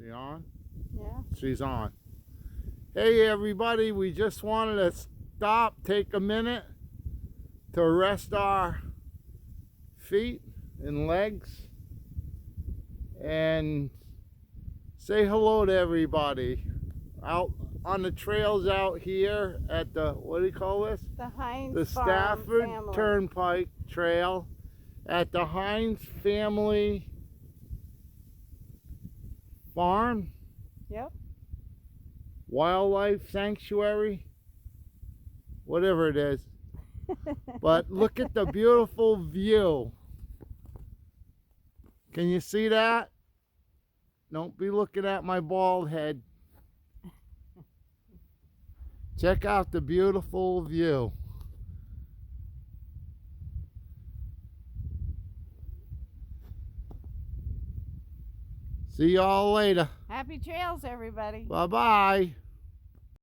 She on? Yeah. She's on. Hey everybody, we just wanted to stop, take a minute to rest our feet and legs and say hello to everybody out on the trails out here at the, what do you call this? The Heins The Farm Stafford family. Turnpike Trail at the Heins family farm. Yep. Wildlife sanctuary, whatever it is. But look at the beautiful view. Can you see that? Don't be looking at my bald head. Check out the beautiful view. See y'all later. Happy trails, everybody. Bye-bye.